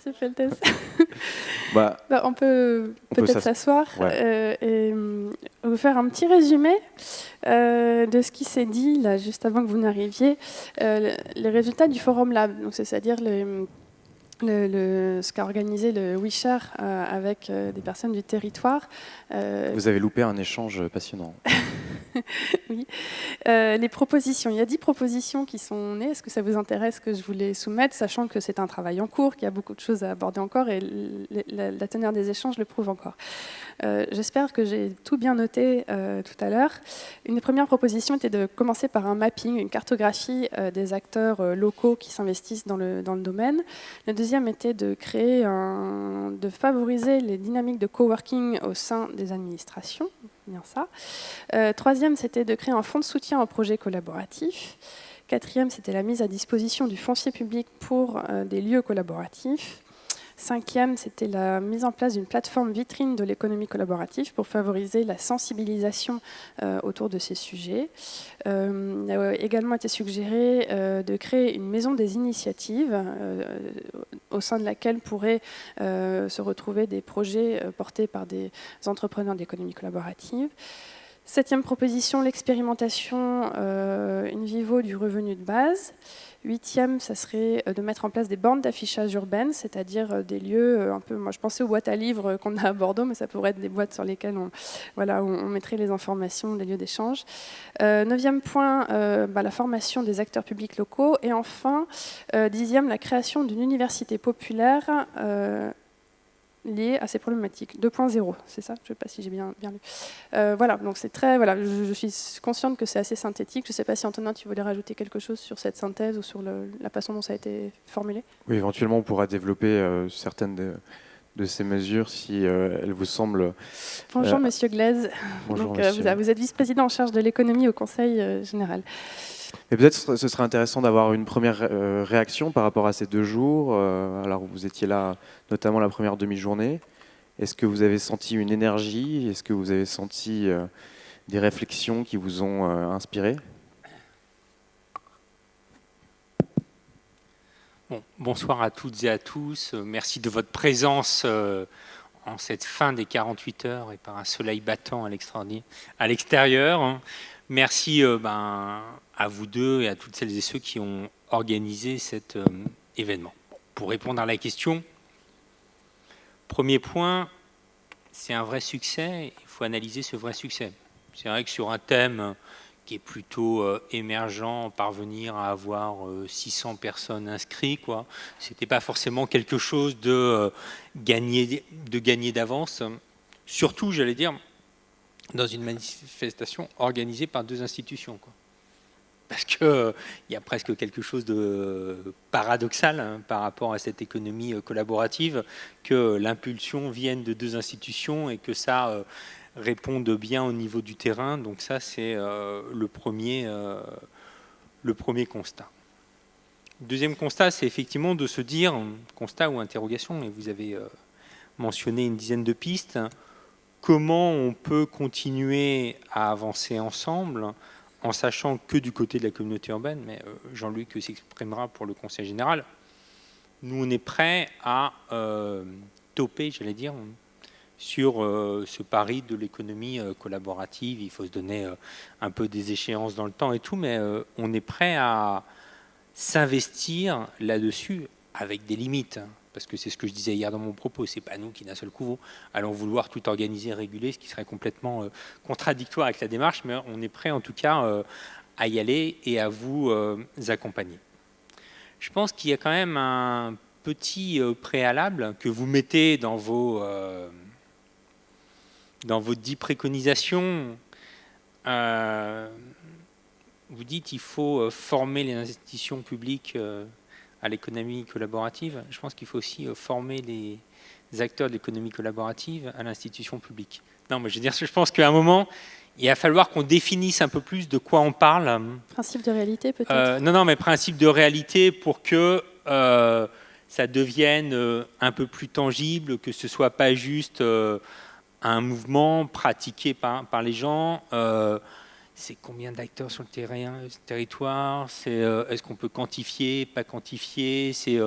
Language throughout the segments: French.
Monsieur Feltes. Bah, On peut peut-être s'asseoir et vous faire un petit résumé de ce qui s'est dit là, juste avant que vous n'arriviez. Les résultats du Forum Lab, c'est-à-dire ce qu'a organisé le WeShare avec des personnes du territoire. Vous avez loupé un échange passionnant. Oui. Les propositions, il y a 10 propositions qui sont nées. Est-ce que ça vous intéresse que je vous les soumette, sachant que c'est un travail en cours, qu'il y a beaucoup de choses à aborder encore et la teneur des échanges le prouve encore. J'espère que j'ai tout bien noté tout à l'heure. Une des premières propositions était de commencer par un mapping, une cartographie des acteurs locaux qui s'investissent dans le domaine. La deuxième était de de favoriser les dynamiques de coworking au sein des administrations. Bien ça. Troisième, c'était de créer un fonds de soutien aux projets collaboratifs. Quatrième, c'était la mise à disposition du foncier public pour des lieux collaboratifs. Cinquième, c'était la mise en place d'une plateforme vitrine de l'économie collaborative pour favoriser la sensibilisation autour de ces sujets. Il a également été suggéré de créer une maison des initiatives au sein de laquelle pourraient se retrouver des projets portés par des entrepreneurs d'économie collaborative. Septième proposition, l'expérimentation in vivo du revenu de base. Huitième, ça serait de mettre en place des bornes d'affichage urbaines, c'est-à-dire des lieux un peu, moi je pensais aux boîtes à livres qu'on a à Bordeaux, mais ça pourrait être des boîtes sur lesquelles on mettrait les informations des lieux d'échange. Neuvième point, la formation des acteurs publics locaux. Et enfin, dixième, la création d'une université populaire liées à ces problématiques. 2.0, c'est ça? Je ne sais pas si j'ai bien lu. Voilà, donc c'est très... Voilà, je suis consciente que c'est assez synthétique. Je ne sais pas si Antonin, tu voulais rajouter quelque chose sur cette synthèse ou sur la façon dont ça a été formulé? Oui, éventuellement, on pourra développer certaines de ces mesures si elles vous semblent... Bonjour, Monsieur Glaise. Bonjour, donc, monsieur. vous êtes vice-président en charge de l'économie au Conseil général. Et peut-être ce serait intéressant d'avoir une première réaction par rapport à ces 2 jours. Alors, vous étiez là, notamment la première demi-journée. Est-ce que vous avez senti une énergie? Est-ce que vous avez senti des réflexions qui vous ont inspiré? Bon, bonsoir à toutes et à tous. Merci de votre présence en cette fin des 48 heures et par un soleil battant à l'extérieur. Merci à vous deux et à toutes celles et ceux qui ont organisé cet événement. Bon, pour répondre à la question, premier point, c'est un vrai succès. Il faut analyser ce vrai succès. C'est vrai que sur un thème qui est plutôt émergent, parvenir à avoir 600 personnes inscrites, c'était pas forcément quelque chose de gagner d'avance. Surtout, j'allais dire, dans une manifestation organisée par 2 institutions, Parce qu'il y a presque quelque chose de paradoxal par rapport à cette économie collaborative, que l'impulsion vienne de 2 institutions et que ça réponde bien au niveau du terrain. Donc ça, c'est le premier constat. Deuxième constat, c'est effectivement de se dire, constat ou interrogation, et vous avez mentionné une dizaine de pistes, comment on peut continuer à avancer ensemble en sachant que du côté de la communauté urbaine, mais Jean-Luc s'exprimera pour le Conseil général, nous on est prêts à toper, j'allais dire, sur ce pari de l'économie collaborative. Il faut se donner un peu des échéances dans le temps et tout, mais on est prêt à s'investir là-dessus avec des limites. Parce que c'est ce que je disais hier dans mon propos, c'est pas nous qui d'un seul coup allons vouloir tout organiser, réguler, ce qui serait complètement contradictoire avec la démarche, mais on est prêt en tout cas à y aller et à vous accompagner. Je pense qu'il y a quand même un petit préalable que vous mettez dans vos 10 préconisations. Vous dites qu'il faut former les institutions publiques à l'économie collaborative. Je pense qu'il faut aussi former les acteurs de l'économie collaborative à l'institution publique. Non, mais je veux dire, je pense qu'à un moment, il va falloir qu'on définisse un peu plus de quoi on parle. Principe de réalité, peut-être? Non, mais principe de réalité pour que ça devienne un peu plus tangible, que ce ne soit pas juste un mouvement pratiqué par les gens. C'est combien d'acteurs sur le territoire? Est-ce qu'on peut quantifier, pas quantifier? C'est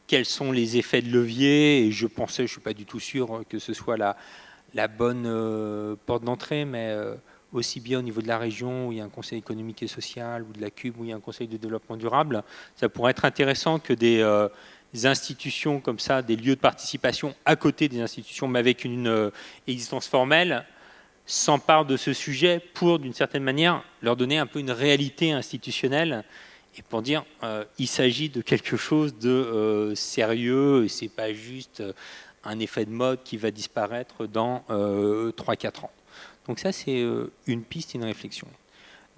quels sont les effets de levier. Et je pensais, je ne suis pas du tout sûr que ce soit la bonne porte d'entrée, mais aussi bien au niveau de la région où il y a un conseil économique et social, ou de la CUB où il y a un conseil de développement durable, ça pourrait être intéressant que des institutions comme ça, des lieux de participation à côté des institutions, mais avec une existence formelle, s'emparent de ce sujet pour, d'une certaine manière, leur donner un peu une réalité institutionnelle et pour dire il s'agit de quelque chose de sérieux et c'est pas juste un effet de mode qui va disparaître dans 3-4 ans. Donc ça, c'est une piste et une réflexion.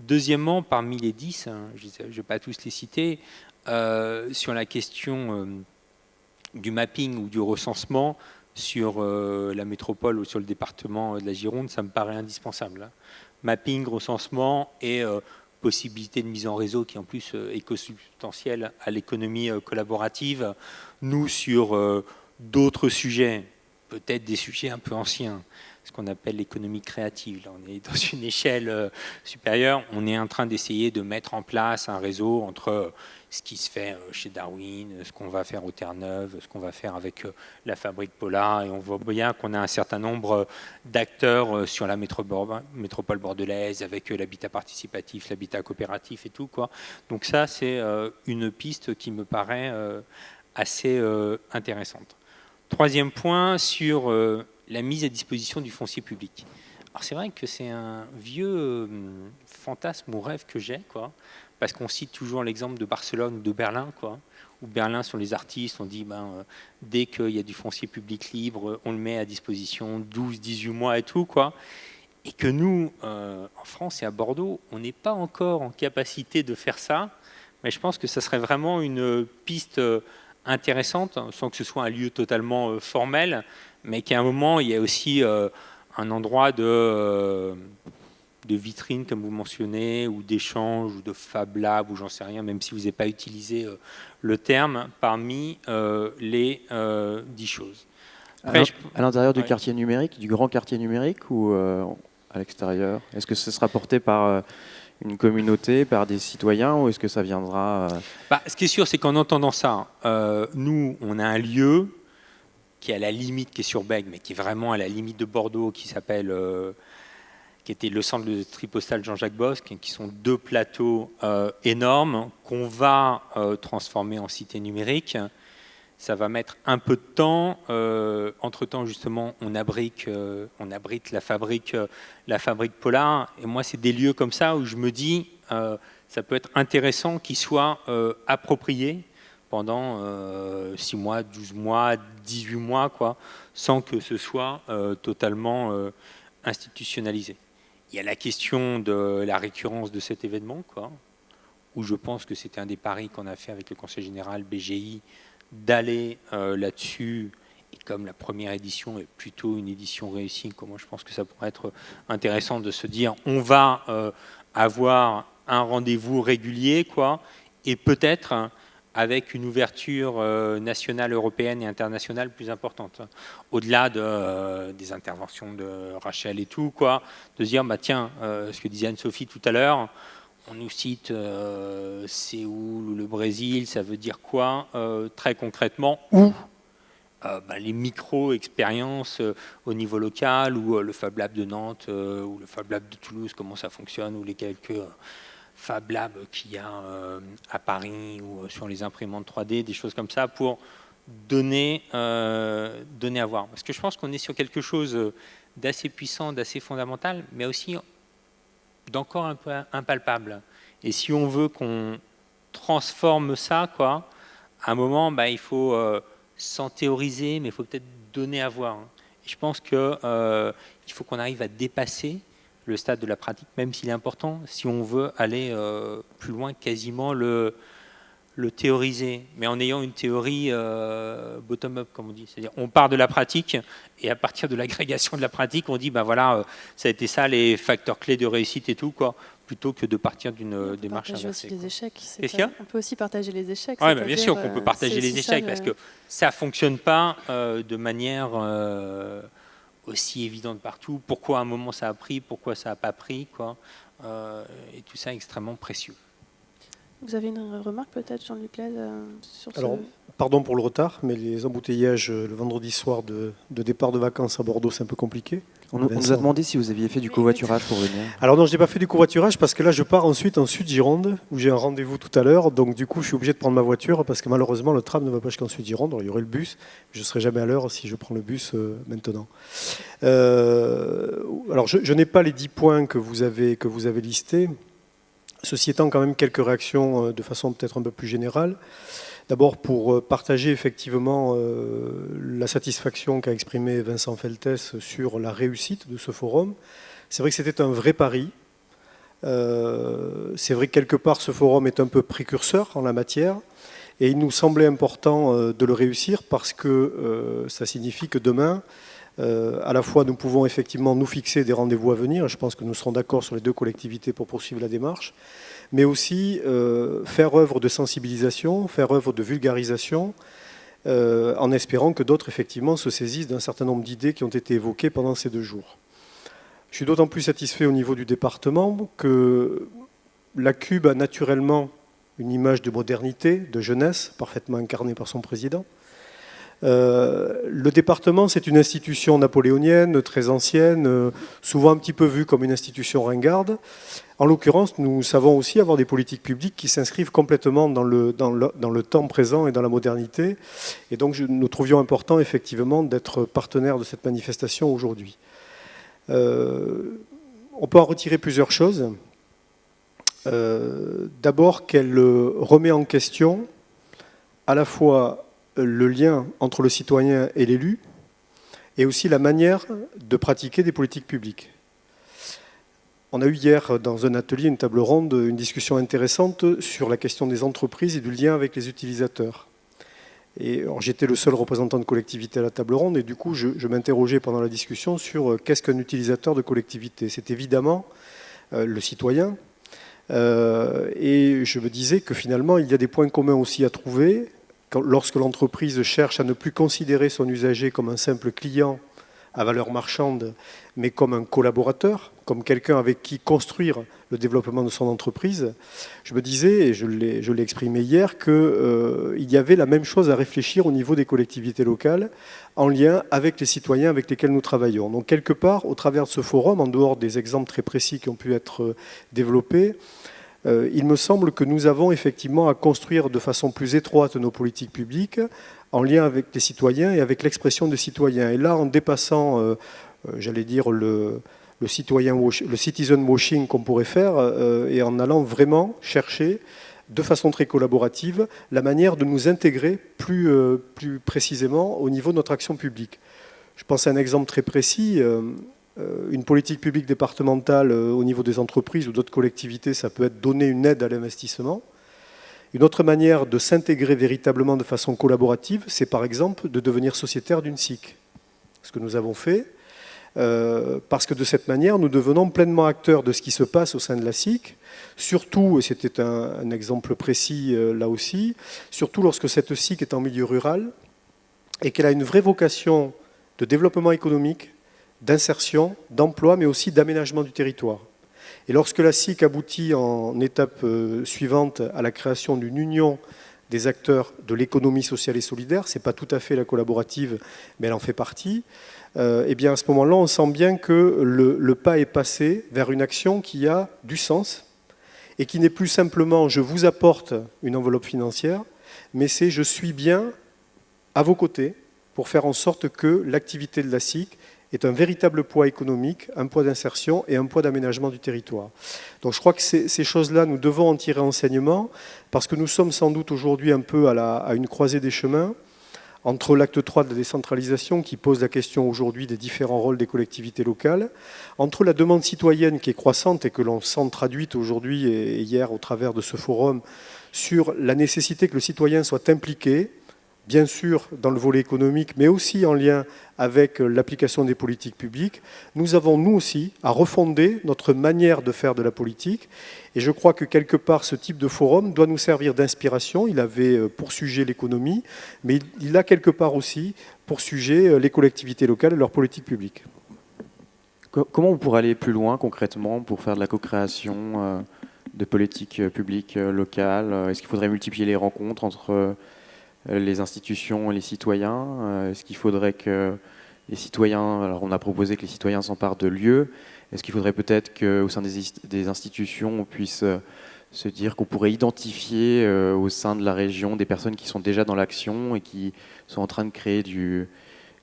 Deuxièmement, parmi les 10, je ne vais pas tous les citer, sur la question du mapping ou du recensement sur la métropole ou sur le département de la Gironde, ça me paraît indispensable. Mapping, recensement et possibilité de mise en réseau qui en plus est consubstantielle à l'économie collaborative. Nous, sur d'autres sujets, peut-être des sujets un peu anciens, ce qu'on appelle l'économie créative. Là, on est dans une échelle supérieure. On est en train d'essayer de mettre en place un réseau entre ce qui se fait chez Darwin, ce qu'on va faire au Terre-Neuve, ce qu'on va faire avec la fabrique Polar. Et on voit bien qu'on a un certain nombre d'acteurs sur la métropole bordelaise avec l'habitat participatif, l'habitat coopératif et tout, quoi. Donc ça, c'est une piste qui me paraît assez intéressante. Troisième point, sur la mise à disposition du foncier public. Alors c'est vrai que c'est un vieux fantasme ou rêve que j'ai, quoi, parce qu'on cite toujours l'exemple de Barcelone ou de Berlin, quoi, où Berlin, sur les artistes, on dit dès qu'il y a du foncier public libre, on le met à disposition 12, 18 mois et tout, quoi. Et que nous, en France et à Bordeaux, on n'est pas encore en capacité de faire ça, mais je pense que ça serait vraiment une piste intéressante, sans que ce soit un lieu totalement formel, mais qu'à un moment, il y a aussi un endroit de vitrine, comme vous mentionnez, ou d'échange, ou de Fab Lab, ou j'en sais rien, même si vous n'avez pas utilisé le terme, parmi les 10 choses. Après, à l'intérieur du quartier numérique, du grand quartier numérique, ou à l'extérieur? Est-ce que ce sera porté par une communauté, par des citoyens, ou est-ce que ça viendra ce qui est sûr, c'est qu'en entendant ça, nous, on a un lieu qui est à la limite, qui est sur Bègue, mais qui est vraiment à la limite de Bordeaux, qui s'appelle, qui était le centre de tri postal Jean-Jacques Bosque, qui sont 2 plateaux énormes qu'on va transformer en cité numérique. Ça va mettre un peu de temps. Entre-temps, justement, on abrite la fabrique Polar. Et moi, c'est des lieux comme ça où je me dis, ça peut être intéressant qu'ils soient appropriés pendant 6 mois, 12 mois, 18 mois, quoi, sans que ce soit totalement institutionnalisé. Il y a la question de la récurrence de cet événement, quoi, où je pense que c'était un des paris qu'on a fait avec le Conseil général BGI, d'aller là-dessus. Et comme la première édition est plutôt une édition réussie, moi je pense que ça pourrait être intéressant de se dire on va avoir un rendez-vous régulier, quoi, et peut-être avec une ouverture nationale, européenne et internationale plus importante. Au-delà des interventions de Rachel et tout, quoi, de se dire, tiens, ce que disait Anne-Sophie tout à l'heure, on nous cite Séoul ou le Brésil, ça veut dire quoi très concrètement? Où les micro-expériences au niveau local, ou le Fab Lab de Nantes, ou le Fab Lab de Toulouse, comment ça fonctionne, ou les quelques Fab Lab qu'il y a à Paris, ou sur les imprimantes 3D, des choses comme ça, pour donner à voir. Parce que je pense qu'on est sur quelque chose d'assez puissant, d'assez fondamental, mais aussi d'encore un peu impalpable. Et si on veut qu'on transforme ça, quoi, à un moment, il faut s'en théoriser, mais il faut peut-être donner à voir. Et je pense qu'il faut qu'on arrive à dépasser le stade de la pratique, même s'il est important, si on veut aller plus loin, quasiment le théoriser, mais en ayant une théorie bottom-up, comme on dit. C'est-à-dire, on part de la pratique, et à partir de l'agrégation de la pratique, on dit, voilà, ça a été ça, les facteurs clés de réussite et tout, quoi, plutôt que de partir d'une démarche inversée. Les échecs. On peut aussi partager les échecs. Oui, bien sûr qu'on peut partager les échecs, parce que ça ne fonctionne pas de manière aussi évidente partout. Pourquoi à un moment ça a pris, pourquoi ça n'a pas pris, quoi. Et tout ça est extrêmement précieux. Vous avez une remarque peut-être, Jean-Luc Lez, sur Alors, pardon pour le retard, mais les embouteillages le vendredi soir de départ de vacances à Bordeaux, c'est un peu compliqué. On nous a demandé si vous aviez fait du covoiturage pour venir. Alors non, je n'ai pas fait du covoiturage parce que là, je pars ensuite en Sud-Gironde, où j'ai un rendez-vous tout à l'heure. Donc du coup, je suis obligé de prendre ma voiture parce que malheureusement, le tram ne va pas jusqu'en Sud-Gironde. Alors, il y aurait le bus, je ne serai jamais à l'heure si je prends le bus maintenant. Alors, je n'ai pas les 10 points que vous avez listés. Ceci étant, quand même quelques réactions de façon peut-être un peu plus générale. D'abord, pour partager effectivement la satisfaction qu'a exprimé Vincent Feltès sur la réussite de ce forum. C'est vrai que c'était un vrai pari. C'est vrai que quelque part, ce forum est un peu précurseur en la matière. Et il nous semblait important de le réussir parce que ça signifie que demain, à la fois, nous pouvons effectivement nous fixer des rendez-vous à venir. Je pense que nous serons d'accord sur les deux collectivités pour poursuivre la démarche. Mais aussi faire œuvre de sensibilisation, faire œuvre de vulgarisation, en espérant que d'autres, effectivement, se saisissent d'un certain nombre d'idées qui ont été évoquées pendant ces 2 jours. Je suis d'autant plus satisfait au niveau du département que la Cube a naturellement une image de modernité, de jeunesse, parfaitement incarnée par son président. Le département, c'est une institution napoléonienne, très ancienne, souvent un petit peu vue comme une institution ringarde. En l'occurrence, nous savons aussi avoir des politiques publiques qui s'inscrivent complètement dans le temps présent et dans la modernité. Et donc, nous trouvions important, effectivement, d'être partenaire de cette manifestation aujourd'hui. On peut en retirer plusieurs choses. D'abord, qu'elle remet en question à la fois le lien entre le citoyen et l'élu, et aussi la manière de pratiquer des politiques publiques. On a eu hier, dans un atelier, une table ronde, une discussion intéressante sur la question des entreprises et du lien avec les utilisateurs. Et j'étais le seul représentant de collectivité à la table ronde, et du coup, je m'interrogeais pendant la discussion sur qu'est-ce qu'un utilisateur de collectivité. C'est évidemment le citoyen, et je me disais que finalement, il y a des points communs aussi à trouver, lorsque l'entreprise cherche à ne plus considérer son usager comme un simple client à valeur marchande, mais comme un collaborateur, comme quelqu'un avec qui construire le développement de son entreprise, je me disais, et je l'ai exprimé hier, qu'il y avait la même chose à réfléchir au niveau des collectivités locales, en lien avec les citoyens avec lesquels nous travaillons. Donc quelque part, au travers de ce forum, en dehors des exemples très précis qui ont pu être développés, il me semble que nous avons effectivement à construire de façon plus étroite nos politiques publiques en lien avec les citoyens et avec l'expression des citoyens. Et là, en dépassant, j'allais dire, le citizen washing qu'on pourrait faire, et en allant vraiment chercher, de façon très collaborative, la manière de nous intégrer plus précisément au niveau de notre action publique. Je pense à un exemple très précis. Une politique publique départementale au niveau des entreprises ou d'autres collectivités, ça peut être donner une aide à l'investissement. Une autre manière de s'intégrer véritablement de façon collaborative, c'est par exemple de devenir sociétaire d'une SIC. Ce que nous avons fait, parce que de cette manière, nous devenons pleinement acteurs de ce qui se passe au sein de la SIC, surtout, et c'était un exemple précis là aussi, surtout lorsque cette SIC est en milieu rural et qu'elle a une vraie vocation de développement économique, d'insertion, d'emploi, mais aussi d'aménagement du territoire. Et lorsque la SIC aboutit en étape suivante à la création d'une union des acteurs de l'économie sociale et solidaire, ce n'est pas tout à fait la collaborative, mais elle en fait partie, et bien à ce moment-là, on sent bien que le pas est passé vers une action qui a du sens et qui n'est plus simplement « je vous apporte une enveloppe financière », mais c'est « je suis bien à vos côtés pour faire en sorte que l'activité de la SIC est un véritable poids économique, un poids d'insertion et un poids d'aménagement du territoire. » Donc je crois que ces choses-là, nous devons en tirer enseignement, parce que nous sommes sans doute aujourd'hui un peu à une croisée des chemins, entre l'acte 3 de la décentralisation, qui pose la question aujourd'hui des différents rôles des collectivités locales, entre la demande citoyenne qui est croissante et que l'on sent traduite aujourd'hui et hier au travers de ce forum, sur la nécessité que le citoyen soit impliqué, bien sûr dans le volet économique, mais aussi en lien avec l'application des politiques publiques, nous avons, nous aussi, à refonder notre manière de faire de la politique. Et je crois que, quelque part, ce type de forum doit nous servir d'inspiration. Il avait pour sujet l'économie, mais il a quelque part aussi pour sujet les collectivités locales et leurs politiques publiques. Comment on pourrait aller plus loin, concrètement, pour faire de la co-création de politiques publiques locales? Est-ce qu'il faudrait multiplier les rencontres entre les institutions et les citoyens? Est-ce qu'il faudrait que les citoyens, alors on a proposé que les citoyens s'emparent de lieux, est-ce qu'il faudrait peut-être qu'au sein des institutions, on puisse se dire qu'on pourrait identifier au sein de la région des personnes qui sont déjà dans l'action et qui sont en train de créer du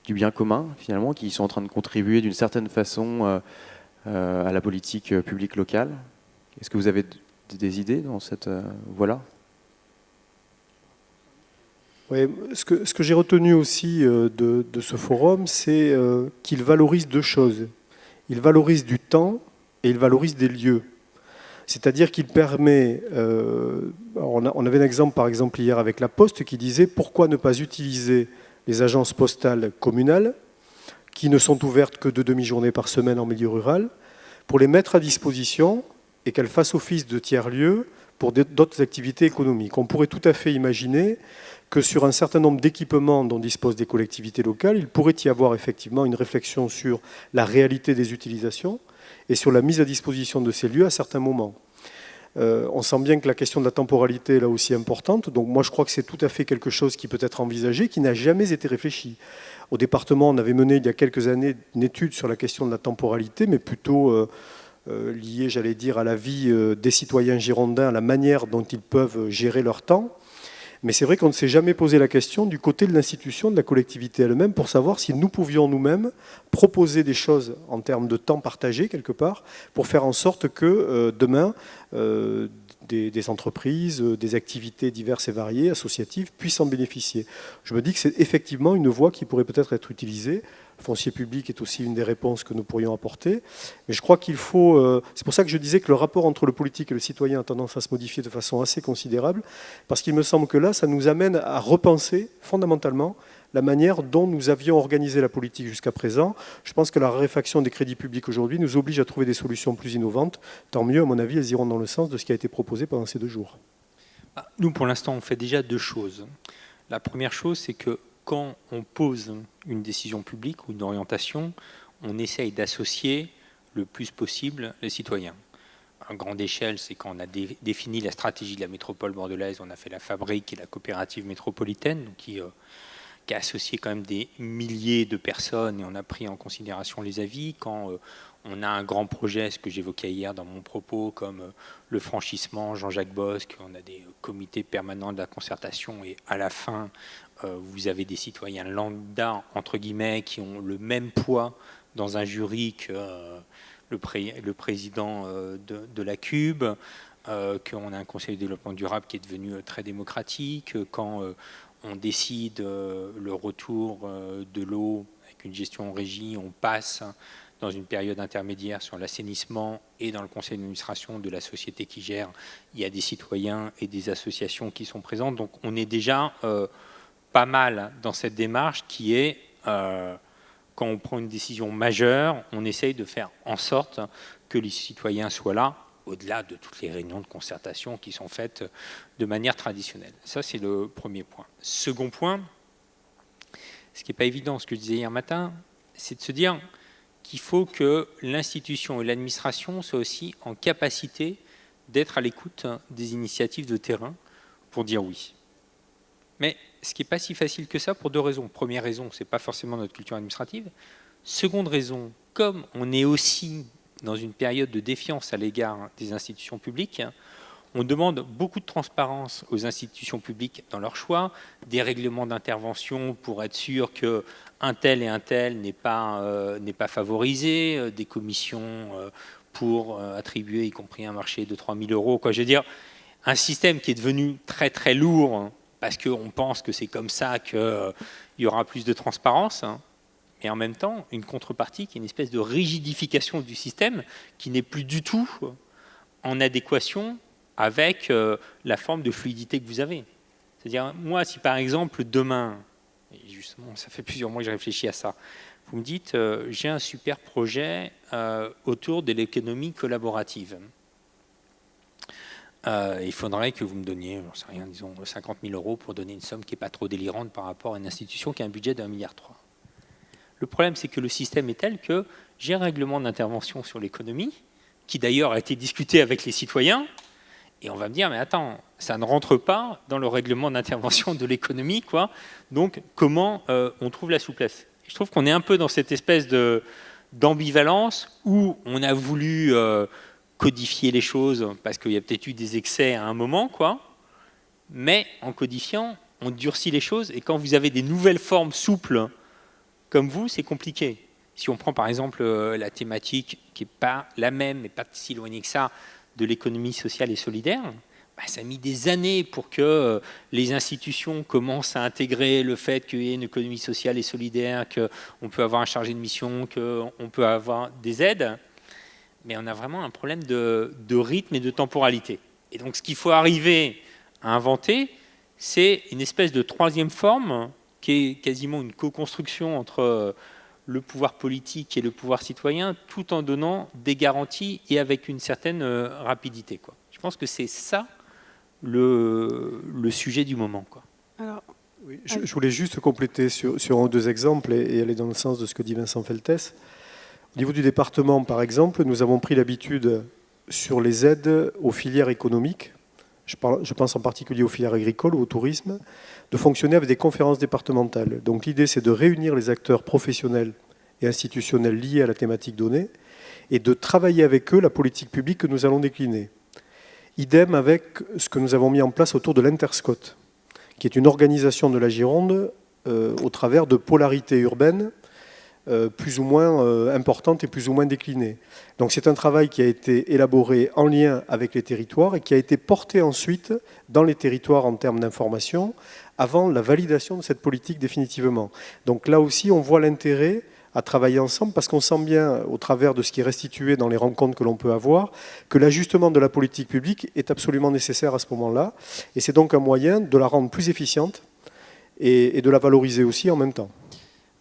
bien commun, finalement, qui sont en train de contribuer d'une certaine façon à la politique publique locale? Est-ce que vous avez des idées dans cette voie-là? Oui, ce que j'ai retenu aussi de ce forum, c'est qu'il valorise deux choses. Il valorise du temps et il valorise des lieux. C'est-à-dire qu'il permet... on avait un exemple, par exemple, hier avec la Poste qui disait pourquoi ne pas utiliser les agences postales communales qui ne sont ouvertes que de demi-journées par semaine en milieu rural pour les mettre à disposition et qu'elles fassent office de tiers-lieux pour d'autres activités économiques. On pourrait tout à fait imaginer que sur un certain nombre d'équipements dont disposent des collectivités locales, il pourrait y avoir effectivement une réflexion sur la réalité des utilisations et sur la mise à disposition de ces lieux à certains moments. On sent bien que la question de la temporalité est là aussi importante, donc moi je crois que c'est tout à fait quelque chose qui peut être envisagé, qui n'a jamais été réfléchi. Au département, on avait mené il y a quelques années une étude sur la question de la temporalité, mais plutôt liée, j'allais dire, à la vie des citoyens girondins, à la manière dont ils peuvent gérer leur temps. Mais c'est vrai qu'on ne s'est jamais posé la question du côté de l'institution, de la collectivité elle-même, pour savoir si nous pouvions nous-mêmes proposer des choses en termes de temps partagé, quelque part, pour faire en sorte que demain, des entreprises, des activités diverses et variées, associatives, puissent en bénéficier. Je me dis que c'est effectivement une voie qui pourrait peut-être être utilisée. Le foncier public est aussi une des réponses que nous pourrions apporter. Mais je crois qu'il faut... c'est pour ça que je disais que le rapport entre le politique et le citoyen a tendance à se modifier de façon assez considérable, parce qu'il me semble que là, ça nous amène à repenser fondamentalement la manière dont nous avions organisé la politique jusqu'à présent. Je pense que la raréfaction des crédits publics aujourd'hui nous oblige à trouver des solutions plus innovantes. Tant mieux, à mon avis, elles iront dans le sens de ce qui a été proposé pendant ces 2 jours. Nous, pour l'instant, on fait déjà 2 choses. La première chose, c'est que quand on pose une décision publique ou une orientation, on essaye d'associer le plus possible les citoyens. À grande échelle, c'est quand on a défini la stratégie de la métropole bordelaise, on a fait la fabrique et la coopérative métropolitaine, donc qui a associé quand même des milliers de personnes et on a pris en considération les avis. Quand on a un grand projet, ce que j'évoquais hier dans mon propos, comme le franchissement Jean-Jacques Bosque, on a des comités permanents de la concertation et à la fin, vous avez des citoyens lambda, entre guillemets, qui ont le même poids dans un jury que le président de la CUB, qu'on a un conseil de développement durable qui est devenu très démocratique, quand on décide le retour de l'eau avec une gestion en régie, on passe dans une période intermédiaire sur l'assainissement et dans le conseil d'administration de la société qui gère, il y a des citoyens et des associations qui sont présentes. Donc on est déjà pas mal dans cette démarche qui est, quand on prend une décision majeure, on essaye de faire en sorte que les citoyens soient là, au-delà de toutes les réunions de concertation qui sont faites de manière traditionnelle. Ça, c'est le premier point. Second point, ce qui n'est pas évident, ce que je disais hier matin, c'est de se dire qu'il faut que l'institution et l'administration soient aussi en capacité d'être à l'écoute des initiatives de terrain pour dire oui. Mais ce qui n'est pas si facile que ça pour 2 raisons. Première raison, ce n'est pas forcément notre culture administrative. Seconde raison, comme on est aussi dans une période de défiance à l'égard des institutions publiques, on demande beaucoup de transparence aux institutions publiques dans leurs choix, des règlements d'intervention pour être sûr qu'un tel et un tel n'est pas favorisé, des commissions pour attribuer, y compris un marché de 3 000 €. Quoi. Je veux dire, un système qui est devenu très très lourd parce qu'on pense que c'est comme ça qu'il y aura plus de transparence, et en même temps, une contrepartie qui est une espèce de rigidification du système qui n'est plus du tout en adéquation avec la forme de fluidité que vous avez. C'est-à-dire, moi, si par exemple, demain, et justement, ça fait plusieurs mois que j'ai réfléchi à ça, vous me dites, j'ai un super projet autour de l'économie collaborative. Il faudrait que vous me donniez, j'en sais rien, disons 50 000 € pour donner une somme qui n'est pas trop délirante par rapport à une institution qui a un budget d'1,3 milliard. Le problème, c'est que le système est tel que j'ai un règlement d'intervention sur l'économie, qui d'ailleurs a été discuté avec les citoyens, Et on va me dire, mais attends, ça ne rentre pas dans le règlement d'intervention de l'économie, quoi. Donc, comment on trouve la souplesse? Et je trouve qu'on est un peu dans cette espèce d'ambivalence où on a voulu codifier les choses parce qu'il y a peut-être eu des excès à un moment, quoi. Mais en codifiant, on durcit les choses. Et quand vous avez des nouvelles formes souples comme vous, c'est compliqué. Si on prend par exemple la thématique qui n'est pas la même, mais pas si éloignée que ça, de l'économie sociale et solidaire, bah, ça a mis des années pour que les institutions commencent à intégrer le fait qu'il y ait une économie sociale et solidaire, qu'on peut avoir un chargé de mission, qu'on peut avoir des aides. Mais on a vraiment un problème de rythme et de temporalité. Et donc ce qu'il faut arriver à inventer, c'est une espèce de troisième forme qui est quasiment une co-construction entre le pouvoir politique et le pouvoir citoyen, tout en donnant des garanties et avec une certaine rapidité, quoi. Je pense que c'est ça le sujet du moment, quoi. Alors, oui, je voulais juste compléter sur un ou deux exemples et aller dans le sens de ce que dit Vincent Feltès. Au niveau du département, par exemple, nous avons pris l'habitude sur les aides aux filières économiques, je pense en particulier aux filières agricoles ou au tourisme, de fonctionner avec des conférences départementales. Donc l'idée, c'est de réunir les acteurs professionnels et institutionnels liés à la thématique donnée et de travailler avec eux la politique publique que nous allons décliner. Idem avec ce que nous avons mis en place autour de l'Interscot, qui est une organisation de la Gironde au travers de polarités urbaines plus ou moins importantes et plus ou moins déclinées. Donc c'est un travail qui a été élaboré en lien avec les territoires et qui a été porté ensuite dans les territoires en termes d'information avant la validation de cette politique définitivement. Donc là aussi, on voit l'intérêt à travailler ensemble parce qu'on sent bien, au travers de ce qui est restitué dans les rencontres que l'on peut avoir, que l'ajustement de la politique publique est absolument nécessaire à ce moment-là. Et c'est donc un moyen de la rendre plus efficiente et de la valoriser aussi en même temps.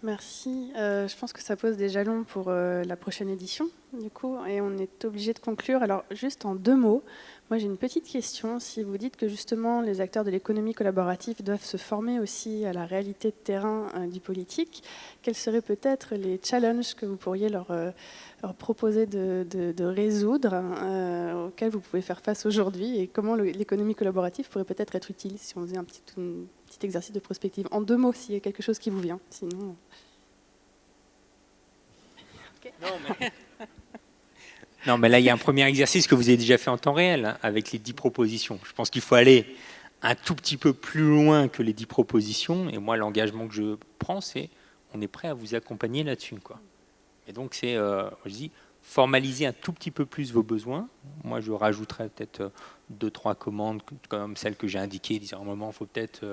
merci. Je pense que ça pose des jalons pour la prochaine édition, du coup, et on est obligé de conclure. Alors, juste en 2 mots, moi j'ai une petite question. Si vous dites que justement les acteurs de l'économie collaborative doivent se former aussi à la réalité de terrain du politique, quels seraient peut-être les challenges que vous pourriez leur proposer de résoudre, auxquels vous pouvez faire face aujourd'hui, et comment l'économie collaborative pourrait peut-être être utile si on faisait un petit exercice de prospective. En 2 mots, s'il y a quelque chose qui vous vient. Sinon... Okay. Non, mais là, il y a un premier exercice que vous avez déjà fait en temps réel, hein, avec les 10 propositions. Je pense qu'il faut aller un tout petit peu plus loin que les 10 propositions. Et moi, l'engagement que je prends, c'est on est prêt à vous accompagner là-dessus, quoi. Et donc, c'est, je dis, formaliser un tout petit peu plus vos besoins. Moi, je rajouterais peut-être 2-3 commandes comme celles que j'ai indiquées, disant à un moment, il faut peut-être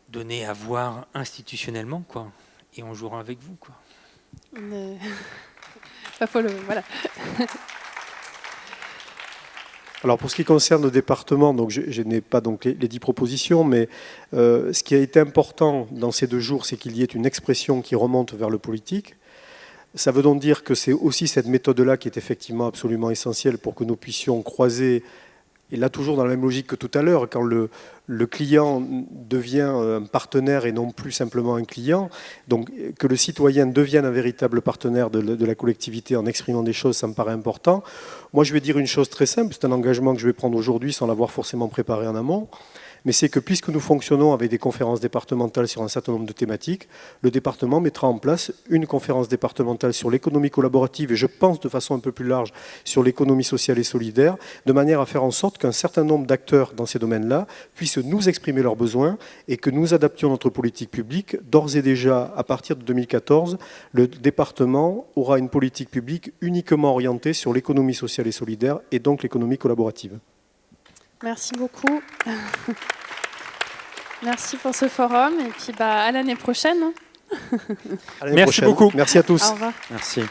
donner à voir institutionnellement, quoi. Et on jouera avec vous, quoi. Pas faut le... Voilà. Alors pour ce qui concerne le département, donc je n'ai pas donc les 10 propositions, mais ce qui a été important dans ces 2 jours, c'est qu'il y ait une expression qui remonte vers le politique. Ça veut donc dire que c'est aussi cette méthode-là qui est effectivement absolument essentielle pour que nous puissions croiser, et là toujours dans la même logique que tout à l'heure, quand le client devient un partenaire et non plus simplement un client, donc que le citoyen devienne un véritable partenaire de la collectivité en exprimant des choses, ça me paraît important. Moi je vais dire une chose très simple, c'est un engagement que je vais prendre aujourd'hui sans l'avoir forcément préparé en amont, mais c'est que puisque nous fonctionnons avec des conférences départementales sur un certain nombre de thématiques, le département mettra en place une conférence départementale sur l'économie collaborative et je pense de façon un peu plus large sur l'économie sociale et solidaire, de manière à faire en sorte qu'un certain nombre d'acteurs dans ces domaines-là puissent nous exprimer leurs besoins et que nous adaptions notre politique publique. D'ores et déjà, à partir de 2014, le département aura une politique publique uniquement orientée sur l'économie sociale et solidaire et donc l'économie collaborative. Merci beaucoup. Merci pour ce forum et puis à l'année prochaine. À l'année Merci prochaine. beaucoup. Merci à tous. Au revoir. Merci.